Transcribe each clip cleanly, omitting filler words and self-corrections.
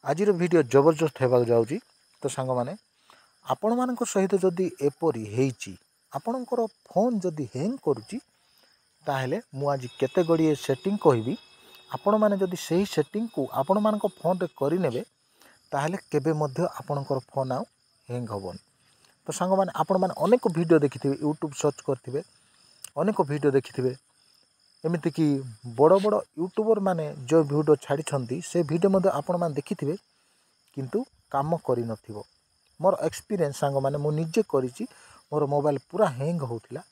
आज वीडियो जबरदस्त होगा जाऊँगी। तो सांग मैंने आपण मान सहित जदि एपरी होती आपणकर फोन जदि हैंग करुच्ची ताहले मु आज केते गड़िए सेटिंग कहबी आपण मैंने जदि सही सेटिंग को आपण मान फोन रे करेंगे ताहले केबे मध्य आपणकर फोन आउ हैंग हेबन। तो सांग मैंने आपण मैंने अनेक वीडियो देखिथे यूट्यूब सर्च करथिबे अनेक वीडियो देखिथे एमती कि बड़ बड़ यूट्यूबर माने जो वीडियो छाड़ी से वीडियो मध्य आपण मैंने देखिथे किंतु काम करि नथिबो। मोर एक्सपीरियंस सांग मैंने मु निजे करिछि मोर मोबाइल पूरा हैंग होउथिला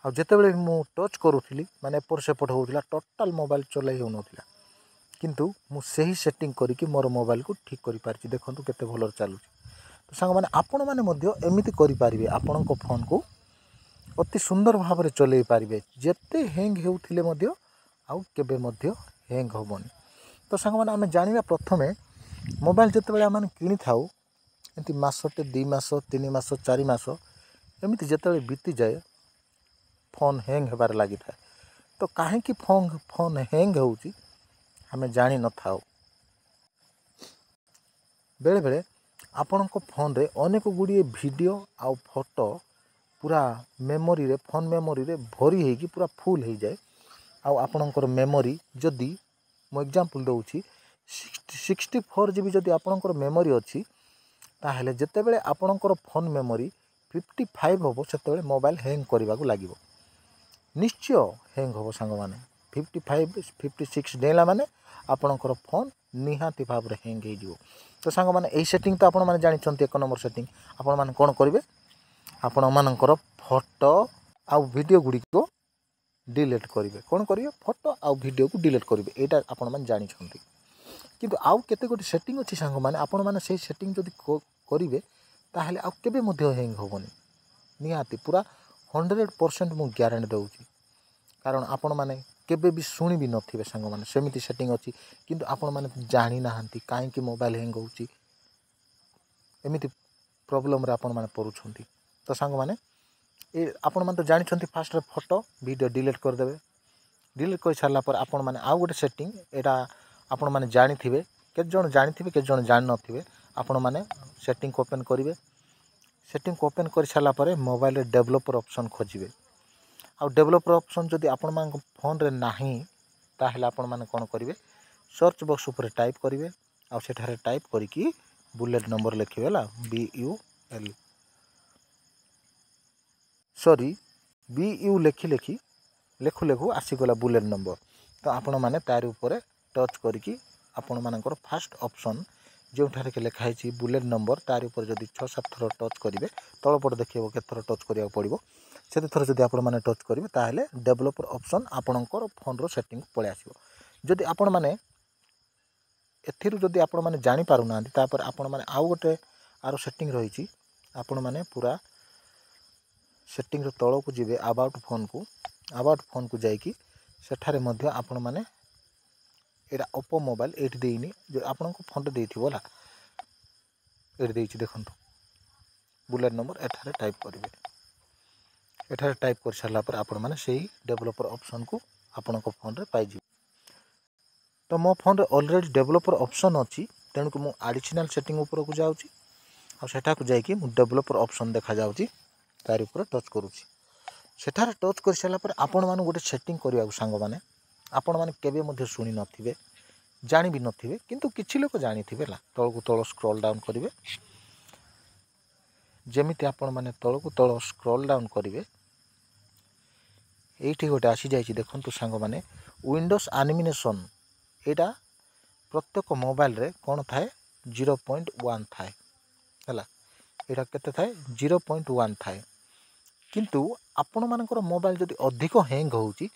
आ जेतेबेले मु टच करूथिली माने एपर सेपट होउथिला टोटल मोबाइल चलाई हो नथिला किंतु मु सही सेटिंग करिकि मोर मोबाइल को ठीक करि पारछि। देखंतु केते भलर चालुछि। तो सांग मैंने आपण मैंने मध्य एमिति करि पारिबे आपणको फोन को अति सुंदर भाव में चलै पारिबे जेते हैंग हेउथिले मध्य आउ केबे मध्य हैंग होबनी। तो सांग मैंने आमे जानिबा प्रथमे मोबाइल जेतेबेले आमे किनि थाउ एमती मासटे 2 मास 3 मास 4 मास एमती जेतेबेले बीती जाए फोन हैंग हेबार लागि थाए। तो काहे कि फोन हैंग होउची आमे जानि न थाउ। बेले बेले आपणको फोन रे अनेक गुडी वीडियो आउ फोटो पूरा मेमोरी रे फोन मेमोरी रे भरी होगी पूरा फुल हो जाए। आउ आपणकर मेमोरी जदि मु एग्जांपल दउची 64 GB जदि आपणकर मेमोरी अच्छी ताहले जेतेबेले आपणकर फोन मेमोरी 55 होबो सेतेबेले मोबाइल हैंग करबा को लागिवो निश्चय हैंग होबो। सांग माने 55 56 डेला माने आपणकर फोन निहाती भाव रे हैंग हे जिवो। तो सांग माने एई सेटिंग तो आपण माने जानि छन्ती एक नंबर सेटिंग आपण माने कोन करिवे आपण मानकर फोटो आउ वीडियो गुडी को डिलीट करेंगे। कौन करेंगे फोटो आउ वीडियो को डिलीट करेंगे यहाँ आपण मैंने जानी किंतु आउ केते गोटे सेटिंग अच्छी सांग मैंने आपण मैंने से सेटिंग जदि करेंगे ताहले आउ केबे मध्य हैंग होबनी निहाती पूरा 100% मु ग्यारंटी दूची। कारण आपण मैंने केबे भी शुणी भी नथिबे सांग मैंने सेमिति सेटिंग अच्छी किंतु आपण मैंने जानी नाहंती काहे मोबाइल हैंग होउची एमिति प्रॉब्लम रे आपण मैंने पड़ुछंती। तो सांग मैंने ये आपण मैंने तो जानी फास्ट फोटो वीडियो डिलीट करदे डिलीट कर सारा पर आपण मैंने आउ गोटे सेटिंग यहाँ आपण मैंने जानी थे केते जण जानी थे केते जण जान नथिबे आपण मैंने सेटिंग को ओपन करेंगे। सेटिंग को ओपन कर सारा पर मोबाइल डेवलपर ऑप्शन खोजिबे आउ डेवलपर ऑप्शन जदि आपण मान फोन रे नाही ताहले आपण मैंने कोन करेंगे सर्च बॉक्स ऊपर टाइप करेंगे आउ सेठारे टाइप करिकी बुलेट नंबर लिखिबे ला BUL सॉरी BU लेखि लेखि लेखु लेखु आसीगला बुलेट नंबर। तो आपण मैंने तार ऊपर टच करिकी आपण मानकर फास्ट ऑप्शन जो ठारे के लिखाई छी बुलेट नंबर तार ऊपर जदि 6-7 थर टच करेंगे तलपट देखिए केत थर टच करिया पड़िबो से थर जदि आपण माने टच करेंगे ताहले डेवलपर ऑप्शन आपणकर फोन रो सेटिंग पळे आसीबो। जदि आपण माने एथिरु जदि आपण माने जानि पारु नांती तापर आपण माने आउ गोटे आरो सेटिंग रही छी आपण माने पूरा सेटिंग रो तळ को जिवे अबाउट फोन को जाइकी सेठारे मध्य आपण माने एरा ओप्पो मोबाइल एठी देइनी जो आपण को फोन देइथिबो ला एठी देइछि देखंतु बुलेट नंबर एठारे टाइप करिवे एठारे टाइप कर सारला पर आपण माने सेही डेवलपर ऑप्शन को आपण को फोन रे पाइ जिवे। तो मो फोन रे ऑलरेडी डेवलपर ऑप्शन अछि तेनु को मु एडिशनल सेटिंग ऊपर को जाउछि आ सेठा को जाइकी मु डेवलपर ऑप्शन देखा जाउछि तार ऊपर टच करूछि। सेठारे टच कर सारा पर आपण मान गोटे सेटिंग करवा सांग मैंने आपण मैंने केबे मध्य शुणी नथिबे जानी भी नथिबे किंतु किछि लोक जानी थिबे ला तळ को तळ स्क्रॉल डाउन करिवे जेमिति आपण मैंने तळ को तळ स्क्रॉल डाउन करिवे एठी गोटे आसी जाइछि देखंतु सांग मैंने विंडोज एनिमेशन एटा प्रत्येक मोबाइल रे कोन थाए 0.1 थाए हला एटा केते थाए 0.1 थाए किंतु आपण मानकर मोबाइल जदि अधिक हैंग होउची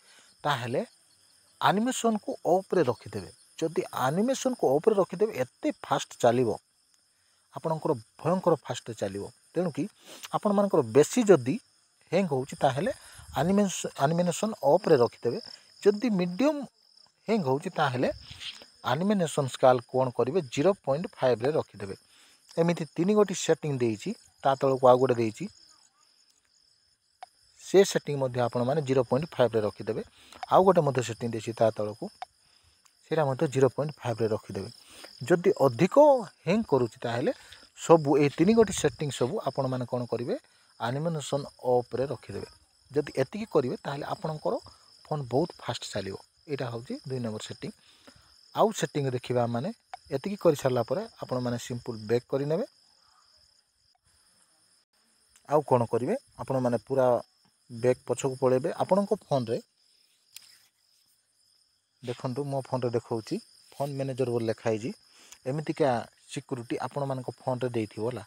ताहले एनिमेशन को ऑफ रे रखिदेबे जदि एनिमेशन को ऑफ रे रखिदेबे एते फास्ट चलिवो आपणकर भयंकर फास्ट चलिवो तेणु कि आपण मानकर बेसी जदि हैंग होउची ताहले एनिमेशन ऑफ रे रखिदेबे जदि मीडियम हैंग होउची ताहले एनिमेशन स्केल कोन करिवे 0.5 रे रखिदेबे। एमिति 3 गोटी सेटिंग देइची ता तळ को आ गोटे देइची से सेटिंग मध्य आपण माने 0.5 रे रखिदेबे आउ गोटे मध्य सेटिंग देछि ता तळ को ସେଇଟା ମଧ୍ୟ 0.5ରେ ରଖିଦେବେ। ଯଦି ଅଧିକ ହ୍ୟାଙ୍ଗ କରୁଛି ତାହେଲେ ସବୁ ଏଇ 3 ଗୋଟି ସେଟିଂ ସବୁ ଆପଣମାନେ କ'ଣ କରିବେ, ଆନିମେସନ୍ ଅଫ୍ରେ ରଖିଦେବେ। ଯଦି ଏତିକି କରିବେ ତାହେଲେ ଆପଣଙ୍କର ଫୋନ୍ ବହୁତ ଫାଷ୍ଟ ଚାଲିବ। ଏଇଟା ହେଉଛି 2 ନମ୍ବର ସେଟିଂ। ଆଉ ସେଟିଂ ଦେଖିବା ମାନେ ଏତିକି କରିସାରିଲା ପରେ ଆପଣମାନେ ସିମ୍ପଲ୍ ବ୍ୟାକ୍ କରିନେବେ। ଆଉ କ'ଣ କରିବେ, ଆପଣମାନେ ପୁରା ବ୍ୟାକ୍ ପଛକୁ ପଳାଇବେ। ଆପଣଙ୍କ ଫୋନ୍ରେ ଦେଖନ୍ତୁ, ମୋ ଫୋନ୍ରେ ଦେଖାଉଛି ଫୋନ୍ ମ୍ୟାନେଜର୍ ବୋଲି ଲେଖା ହେଇଛି। ଏମିତିକା ସିକ୍ୟୁରିଟି ଆପଣମାନଙ୍କ ଫୋନ୍ରେ ଦେଇଥିବ ହେଲା।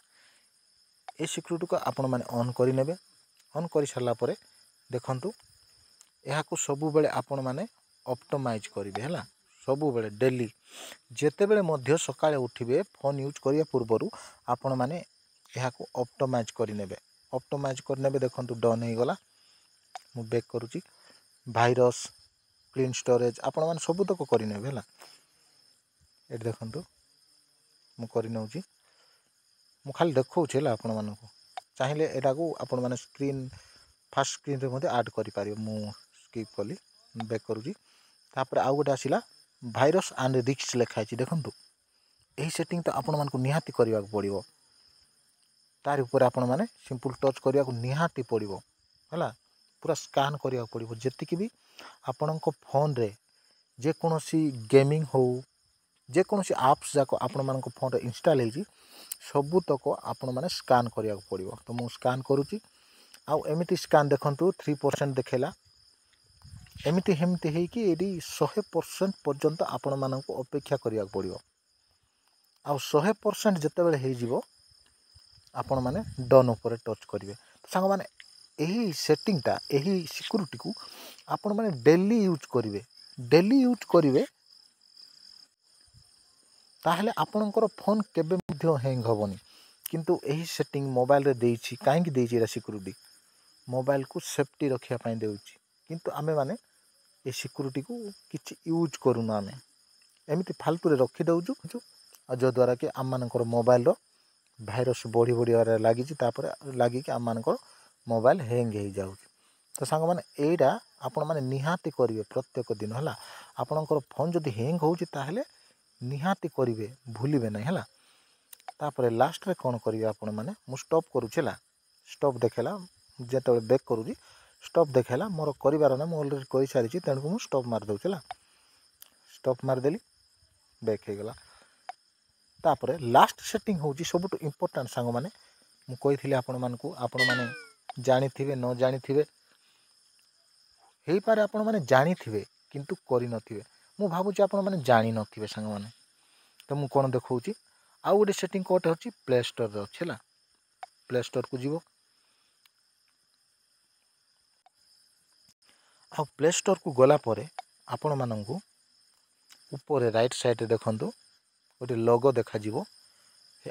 ଏ ସିକ୍ୟୁରିଟିକୁ ଆପଣମାନେ ଅନ୍ କରିନେବେ। ଅନ୍ କରିସାରିଲା ପରେ ଦେଖନ୍ତୁ, ଏହାକୁ ସବୁବେଳେ ଆପଣମାନେ ଅପ୍ଟମାଇଜ୍ କରିବେ ହେଲା। ସବୁବେଳେ ଡେଲି ଯେତେବେଳେ ମଧ୍ୟ ସକାଳେ ଉଠିବେ ଫୋନ୍ ୟୁଜ୍ କରିବା ପୂର୍ବରୁ ଆପଣମାନେ ଏହାକୁ ଅପ୍ଟମାଇଜ୍ କରିନେବେ। ଅପ୍ଟମାଇଜ୍ କରିନେବେ। ଦେଖନ୍ତୁ ଡନ୍ ହେଇଗଲା। ମୁଁ ବ୍ୟାକ୍ କରୁଛି। ଭାଇରସ୍, କ୍ଲିନ୍ ଷ୍ଟୋରେଜ୍ ଆପଣମାନେ ସବୁତକ କରିନେବେ ହେଲା। ଏଠି ଦେଖନ୍ତୁ ମୁଁ କରିନେଉଛି। ମୁଁ ଖାଲି ଦେଖାଉଛି ହେଲା ଆପଣମାନଙ୍କୁ। ଚାହିଁଲେ ଏଟାକୁ ଆପଣମାନେ ଫାଷ୍ଟ ସ୍କ୍ରିନ୍ରେ ମଧ୍ୟ ଆଡ଼୍ କରିପାରିବେ। ମୁଁ ସ୍କିପ୍ କଲି, ବ୍ୟାକ୍ କରୁଛି। ତାପରେ ଆଉ ଗୋଟେ ଆସିଲା ଭାଇରସ୍ ଆଣ୍ଡ ରିସ୍କ ଲେଖା ହେଇଛି। ଦେଖନ୍ତୁ ଏହି ସେଟିଂ ତ ଆପଣମାନଙ୍କୁ ନିହାତି କରିବାକୁ ପଡ଼ିବ। ତାରି ଉପରେ ଆପଣମାନେ ସିମ୍ପଲ୍ ଟଚ୍ କରିବାକୁ ନିହାତି ପଡ଼ିବ ହେଲା। ପୁରା ସ୍କାନ୍ କରିବାକୁ ପଡ଼ିବ। ଯେତିକି ବି ଆପଣଙ୍କ ଫୋନ୍ରେ ଯେକୌଣସି ଗେମିଂ ହଉ, ଯେକୌଣସି ଆପ୍ସ ଯାକ ଆପଣମାନଙ୍କ ଫୋନ୍ରେ ଇନଷ୍ଟଲ୍ ହେଇଛି ସବୁତକ ଆପଣମାନେ ସ୍କାନ୍ କରିବାକୁ ପଡ଼ିବ। ତ ମୁଁ ସ୍କାନ୍ କରୁଛି। ଆଉ ଏମିତି ସ୍କାନ୍ ଦେଖନ୍ତୁ 3% ଦେଖେଇଲା। ଏମିତି ହେଇକି ଏଇଠି 100% ପର୍ଯ୍ୟନ୍ତ ଆପଣମାନଙ୍କୁ ଅପେକ୍ଷା କରିବାକୁ ପଡ଼ିବ। ଆଉ 100% ଯେତେବେଳେ ହେଇଯିବ ଆପଣମାନେ ଡନ୍ ଉପରେ ଟଚ୍ କରିବେ। ସାଙ୍ଗମାନେ ଏହି ସେଟିଂଟା, ଏହି ସିକ୍ୟୁରିଟିକୁ ଆପଣମାନେ ଡେଲି ୟୁଜ୍ କରିବେ। ଡେଲି ୟୁଜ୍ କରିବେ ତାହେଲେ ଆପଣଙ୍କର ଫୋନ୍ କେବେ ମଧ୍ୟ ହ୍ୟାଙ୍ଗ ହେବନି। କିନ୍ତୁ ଏହି ସେଟିଂ ମୋବାଇଲରେ ଦେଇଛି। କାହିଁକି ଦେଇଛି ଏଇଟା ସିକ୍ୟୁରିଟି? ମୋବାଇଲକୁ ସେଫ୍ଟି ରଖିବା ପାଇଁ ଦେଉଛି। କିନ୍ତୁ ଆମେମାନେ ଏ ସିକ୍ୟୁରିଟିକୁ କିଛି ୟୁଜ୍ କରୁନୁ। ଆମେ ଏମିତି ଫାଲତୁରେ ରଖିଦେଉଛୁ। ଆଉ ଯଦ୍ୱାରା କି ଆମମାନଙ୍କର ମୋବାଇଲର ଭାଇରସ୍ ବଢ଼ିବାରେ ଲାଗିଛି। ତାପରେ ଲାଗିକି ଆମମାନଙ୍କର ମୋବାଇଲ ହ୍ୟାଙ୍ଗ ହେଇଯାଉଛି। ତ ସାଙ୍ଗମାନେ ଏଇଟା ଆପଣମାନେ ନିହାତି କରିବେ ପ୍ରତ୍ୟେକ ଦିନ ହେଲା। ଆପଣଙ୍କର ଫୋନ୍ ଯଦି ହ୍ୟାଙ୍ଗ ହେଉଛି ତାହେଲେ ନିହାତି କରିବେ, ଭୁଲିବେ ନାହିଁ ହେଲା। ତାପରେ ଲାଷ୍ଟରେ କ'ଣ କରିବେ ଆପଣମାନେ, ମୁଁ ଷ୍ଟପ୍ କରୁଛି ହେଲା। ଷ୍ଟପ୍ ଦେଖେଇଲା। ଯେତେବେଳେ ବ୍ୟାକ୍ କରୁଛି ଷ୍ଟପ୍ ଦେଖେଇଲା। ମୋର କରିବାର ନାହିଁ, ମୁଁ ଅଲରେଡ଼ି କରିସାରିଛି। ତେଣୁକୁ ମୁଁ ଷ୍ଟପ୍ ମାରିଦେଉଛି ହେଲା। ଷ୍ଟପ୍ ମାରିଦେଲି, ବ୍ୟାକ୍ ହେଇଗଲା। ତାପରେ ଲାଷ୍ଟ ସେଟିଂ ହେଉଛି ସବୁଠୁ ଇମ୍ପୋର୍ଟାଣ୍ଟ ସାଙ୍ଗମାନେ। ମୁଁ କହିଥିଲି ଆପଣମାନଙ୍କୁ, ଆପଣମାନେ ଜାଣିଥିବେ ନ ଜାଣିଥିବେ, ହେଇପାରେ ଆପଣମାନେ ଜାଣିଥିବେ କିନ୍ତୁ କରିନଥିବେ। ମୁଁ ଭାବୁଛି ଆପଣମାନେ ଜାଣିନଥିବେ ସାଙ୍ଗମାନେ। ତ ମୁଁ କ'ଣ ଦେଖାଉଛି, ଆଉ ଗୋଟେ ସେଟିଂ କୋଉଠି ଅଛି, ପ୍ଲେ ଷ୍ଟୋରରେ ଅଛି ହେଲା। ପ୍ଲେ ଷ୍ଟୋରକୁ ଯିବ। ଆଉ ପ୍ଲେ ଷ୍ଟୋରକୁ ଗଲା ପରେ ଆପଣମାନଙ୍କୁ ଉପରେ ରାଇଟ୍ ସାଇଡ଼୍ରେ ଦେଖନ୍ତୁ ଗୋଟେ ଲୋଗୋ ଦେଖାଯିବ।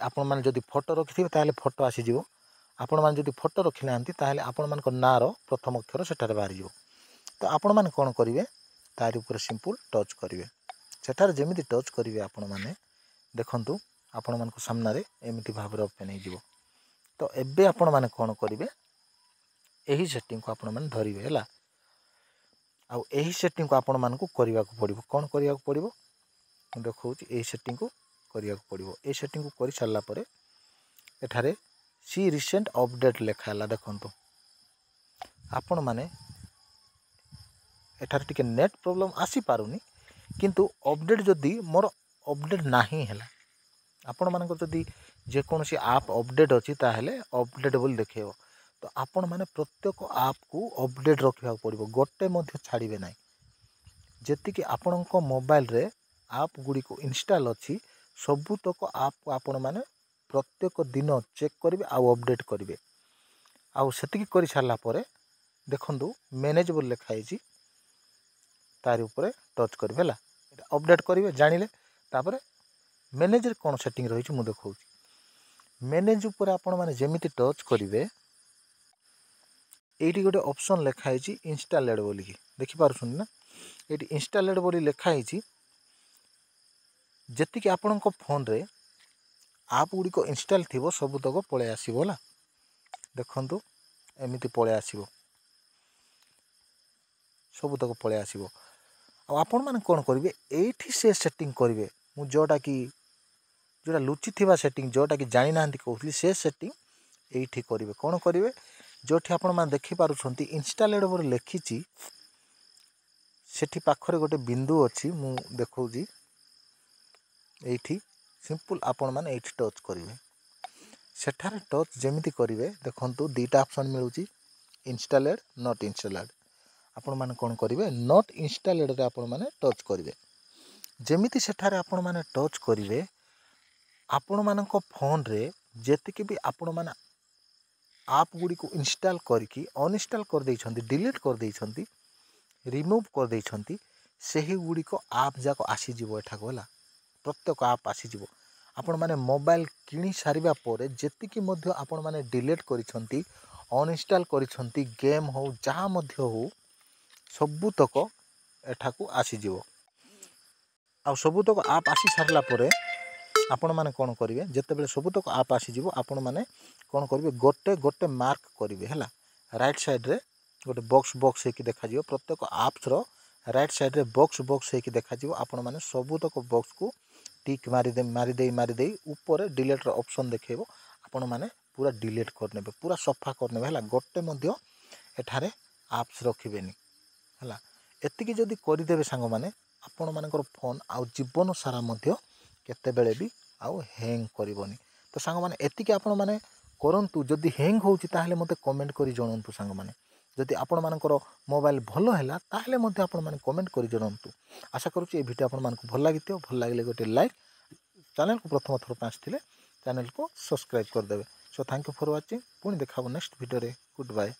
ଆପଣମାନେ ଯଦି ଫଟୋ ରଖିଥିବେ ତାହେଲେ ଫଟୋ ଆସିଯିବ। ଆପଣମାନେ ଯଦି ଫଟୋ ରଖିନାହାନ୍ତି ତାହେଲେ ଆପଣମାନଙ୍କ ନାଁର ପ୍ରଥମ ଅକ୍ଷର ସେଠାରେ ବାହାରିଯିବ। ତ ଆପଣମାନେ କ'ଣ କରିବେ, ତାରି ଉପରେ ସିମ୍ପଲ୍ ଟଚ୍ କରିବେ। ସେଠାରେ ଯେମିତି ଟଚ୍ କରିବେ ଆପଣମାନେ ଦେଖନ୍ତୁ ଆପଣମାନଙ୍କ ସାମ୍ନାରେ ଏମିତି ଭାବରେ ଓପେନ୍ ହେଇଯିବ। ତ ଏବେ ଆପଣମାନେ କ'ଣ କରିବେ, ଏହି ସେଟିଂକୁ ଆପଣମାନେ ଧରିବେ ହେଲା। ଆଉ ଏହି ସେଟିଂକୁ ଆପଣମାନଙ୍କୁ କରିବାକୁ ପଡ଼ିବ। କ'ଣ କରିବାକୁ ପଡ଼ିବ, ମୁଁ ଦେଖାଉଛି। ଏହି ସେଟିଂକୁ କରିବାକୁ ପଡ଼ିବ। ଏହି ସେଟିଂକୁ କରିସାରିଲା ପରେ ଏଠାରେ ସି ରିସେଣ୍ଟ ଅପଡ଼େଟ୍ ଲେଖା ହେଲା। ଦେଖନ୍ତୁ ଆପଣମାନେ ଏଠାରେ ଟିକେ ନେଟ୍ ପ୍ରୋବ୍ଲେମ୍ ଆସିପାରୁନି, କିନ୍ତୁ ଅପଡ଼େଟ୍ ଯଦି ମୋର ଅପଡ଼େଟ୍ ନାହିଁ ହେଲା, ଆପଣମାନଙ୍କର ଯଦି ଯେକୌଣସି ଆପ୍ ଅପଡ଼େଟ୍ ଅଛି ତାହେଲେ ଅପଡ଼େଟ୍ ବୋଲି ଦେଖେଇବ। ତ ଆପଣମାନେ ପ୍ରତ୍ୟେକ ଆପ୍କୁ ଅପଡ଼େଟ୍ ରଖିବାକୁ ପଡ଼ିବ। ଗୋଟେ ମଧ୍ୟ ଛାଡ଼ିବେ ନାହିଁ। ଯେତିକି ଆପଣଙ୍କ ମୋବାଇଲରେ ଆପ୍ ଗୁଡ଼ିକୁ ଇନଷ୍ଟଲ୍ ଅଛି ସବୁତକ ଆପ୍କୁ ଆପଣମାନେ ପ୍ରତ୍ୟେକ ଦିନ ଚେକ୍ କରିବେ ଆଉ ଅପଡ଼େଟ୍ କରିବେ। ଆଉ ସେତିକି କରିସାରିଲା ପରେ ଦେଖନ୍ତୁ ମ୍ୟାନେଜ୍ ବୋଲି ଲେଖା ହେଇଛି, ତାରି ଉପରେ ଟଚ୍ କରିବେ ହେଲା। ଏଇଟା ଅପଡ଼େଟ୍ କରିବେ ଜାଣିଲେ। ତାପରେ ମ୍ୟାନେଜରେ କ'ଣ ସେଟିଂ ରହିଛି ମୁଁ ଦେଖାଉଛି। ମ୍ୟାନେଜ୍ ଉପରେ ଆପଣମାନେ ଯେମିତି ଟଚ୍ କରିବେ ଏଇଠି ଗୋଟେ ଅପସନ୍ ଲେଖା ହେଇଛି ଇନଷ୍ଟାଲେଡ଼ ବୋଲିକି, ଦେଖିପାରୁଛନ୍ତି ନା। ଏଇଠି ଇନଷ୍ଟାଲେଡ଼ ବୋଲି ଲେଖା ହେଇଛି। ଯେତିକି ଆପଣଙ୍କ ଫୋନ୍ରେ ଆପ୍ ଗୁଡ଼ିକ ଇନଷ୍ଟଲ୍ ଥିବ ସବୁତକ ପଳାଇ ଆସିବ ହେଲା। ଦେଖନ୍ତୁ ଏମିତି ପଳାଇ ଆସିବ, ସବୁତକ ପଳାଇ ଆସିବ। आपण मैंने कौन करेंगे ये से सेटिंग करेंगे मु जोटा कि जोटा लुचि थिबा सेटिंग जोटा कि जानी ना कहती से सेटिंग ये करेंगे कौन करेंगे जो आपण मैंने देखिपुंट इनस्टॉलेड बोले लिखी सेठी पाखरे गोटे बिंदु अच्छी मु देखौजी एठी सिंपल आपण मैंने ये टच करेंगे सेठारे टच जमी करेंगे देखु दुईटा ऑप्शन मिलूँ इनस्टॉलेड नॉट इनस्टॉलेड आपण मैंने कौन करेंगे नॉट इनस्टॉलेड रे आपण मैंने टच करेंगे जमीती सेठारे आपण मैंने टच करेंगे आपण मानक फोन रे जेतिकी भी आपण मैंने आप गुड़ी को इंस्टॉल करके अनइंस्टॉल कर देइछंती डिलीट कर देइछंती रिमूव कर देइछंती सेही गुड़ी को आप जाक आसीजिवो एठा गला प्रत्येक आप आसीजिवो आपण माने मोबाइल किनी सारिबा परे जेतिकी मध्य आपण माने डिलीट करिछंती अनइंस्टॉल करिछंती गेम हो जहाँ मध्य हो सबुतक एठा को आसीजिवो आ सबुतक आप आसी सारला परे आपण माने कौन करेंगे जिते बड़े सबुतक आप आसीजिवो आपण माने कौन करेंगे गोटे गोटे मार्क करेंगे है राइट साइड रे गोटे बॉक्स बॉक्स होकर देखा प्रत्येक आप्स रो राइट साइड रे बॉक्स बॉक्स होकर देखा आपण माने सबुतक बॉक्स को टिक मारिदे ऊपर डिलीट रो ऑप्शन देखो आपण माने पूरा डिलीट करने पूरा सफा करने है गोटे मध्य एठारे आप्स रखिबेनी है एतिकी जदि करदेवे सांग माने आपण मानकर फोन आउ जीवन सारा मध्य केतेबेले भी आउ हैंग करबनी तो सांग माने एतिकी आपण माने करंतु जदि हैंग होउची ताहले मते कमेंट करी जणंतु सांग माने जदि आपण मानकर मोबाइल भलो हैला ताहले मते आपण माने कमेंट करी जणंतु आशा करूची ए वीडियो आपण मानकु भल लागिथियो भल लागले गोटे लाइक चैनल को प्रथम थर पास थिले चैनल को सब्सक्राइब कर देबे so thank you for watching पुणी देखाबो नेक्स्ट वीडियो रे गुड बाय।